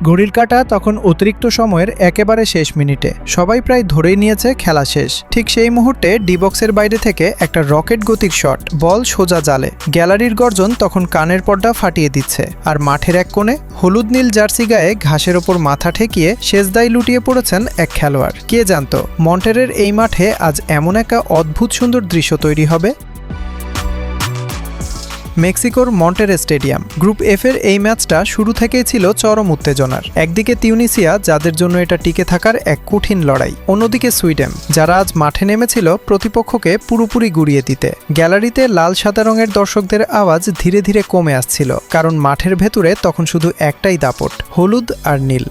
ঘড়ির কাঁটা তখন অতিরিক্ত সময়ের একেবারে শেষ মিনিটে। সবাই প্রায় ধরেই নিয়েছে খেলা শেষ। ঠিক সেই মুহূর্তে ডি বক্সের বাইরে থেকে একটা রকেট গতির শট, বল সোজা জালে। গ্যালারির গর্জন তখন কানের পর্দা ফাটিয়ে দিচ্ছে। আর মাঠের এক কোণে হলুদ নীল জার্সি গায়ে ঘাসের ওপর মাথা ঠেকিয়ে সেজদায় লুটিয়ে পড়েছেন এক খেলোয়াড়। কে জানতো মন্টেরের এই মাঠে আজ এমন একটা অদ্ভুত সুন্দর দৃশ্য তৈরি হবে। মেক্সিকোর মন্টেরে স্টেডিয়াম। গ্রুপ এফ এর এই ম্যাচটা শুরু থেকেই ছিল চরম উত্তেজনার। একদিকে তিউনিসিয়া, যাদের জন্য এটা টিকে থাকার এক কঠিন লড়াই, অন্যদিকে সুইডেন, যারা আজ মাঠে নেমেছিল প্রতিপক্ষকে পুরোপুরি গুড়িয়ে দিতে। গ্যালারিতে লাল সাদা রঙের দর্শকদের আওয়াজ ধীরে ধীরে কমে আসছিল, কারণ মাঠের ভেতরে তখন শুধু একটাই দাপট, হলুদ আর নীল।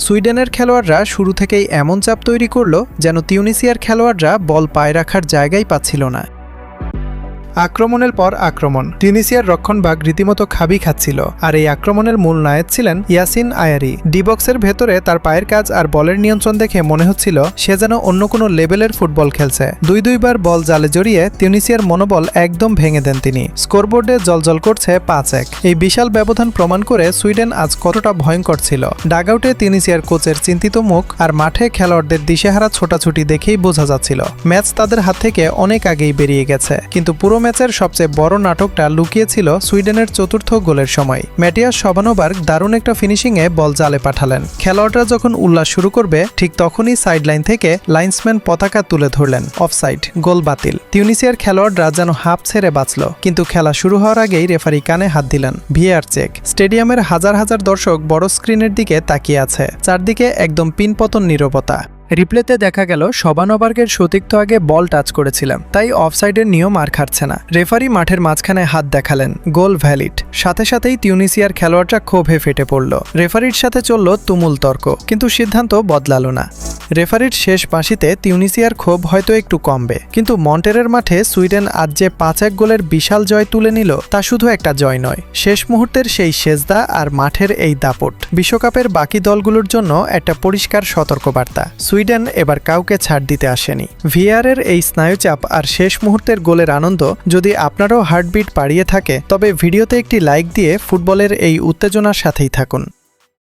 সুইডেনের খেলোয়াড়রা শুরু থেকেই এমন চাপ তৈরি করল যেন তিউনিসিয়ার খেলোয়াড়রা বল পায়ে রাখার জায়গাই পাচ্ছিল না। আক্রমণের পর আক্রমণ। তিউনিসিয়ার রক্ষণভাগ রীতিমতো খাবি খাচ্ছিল, আর এই আক্রমণের মূল নায়ক ছিলেন ইয়াসিন আয়ারি। ডি বক্সের ভেতরে তার পায়ের কাজ আর বলের নিয়ন্ত্রণ দেখে মনে হচ্ছিল সে যেন অন্য কোনো লেভেলের ফুটবল খেলছে। দুইবার বল জালে জড়িয়ে তিউনিসিয়ার মনোবল একদম ভেঙে দেন তিনি। স্কোরবোর্ডে জলজল করছে 5-1। এই বিশাল ব্যবধান প্রমাণ করে সুইডেন আজ কতটা ভয়ঙ্কর ছিল। ডাগআউটে তিউনিসিয়ার কোচের চিন্তিত মুখ আর মাঠে খেলোয়াড়দের দিশেহারা ছোটাছুটি দেখেই বোঝা যাচ্ছিল ম্যাচ তাদের হাত থেকে অনেক আগেই বেরিয়ে গেছে। কিন্তু পুরো ম্যাচের সবচেয়ে বড় নাটকটা লুকিয়েছিল সুইডেনের চতুর্থ গোলের সময়। ম্যাটিয়াস শভানোবার্গ দারুণ একটা ফিনিশিংয়ে বল জালে পাঠালেন। খেলোয়াড়রা যখন উল্লাস শুরু করবে ঠিক তখনই সাইডলাইন থেকে লাইন্সম্যান পতাকা তুলে ধরলেন, অফসাইড, গোল বাতিল। তিউনিসিয়ার খেলোয়াড়রা যেন হাঁপ ছেড়ে বাঁচল, কিন্তু খেলা শুরু হওয়ার আগেই রেফারি কানে হাত দিলেন। VAR check. স্টেডিয়ামের হাজার হাজার দর্শক বড় স্ক্রিনের দিকে তাকিয়ে আছে। চারদিকে একদম পিনপতন নীরবতা। রিপ্লেতে দেখা গেল শভানোবার্গের সতীর্থ আগে বল টাচ করেছিলেন, তাই অফসাইডের নিয়ম আর খাটছে না। রেফারি মাঠের মাঝখানে হাত দেখালেন, গোল ভ্যালিড। সাথে সাথেই তিউনিসিয়ার খেলোয়াড়রা ক্ষোভে ফেটে পড়ল। রেফারির সাথে চলল তুমুল তর্ক, কিন্তু সিদ্ধান্ত বদলালো না। রেফারির শেষ বাঁশিতে তিউনিসিয়ার ক্ষোভ হয়তো একটু কমবে, কিন্তু মন্টেরের মাঠে সুইডেন আজ যে 5-1 গোলের বিশাল জয় তুলে নিল তা শুধু একটা জয় নয়, শেষ মুহূর্তের সেই সেজদা আর মাঠের এই দাপট বিশ্বকাপের বাকি দলগুলোর জন্য একটা পরিষ্কার সতর্কবার্তা। সুইডেন এবার কাউকে ছাড় দিতে আসেনি। ভিআরের এই স্নায়ুচাপ আর শেষ মুহূর্তের গোলের আনন্দ যদি আপনারও হার্টবিট বাড়িয়ে থাকে, তবে ভিডিওতে একটি লাইক দিয়ে ফুটবলের এই উত্তেজনার সাথেই থাকুন।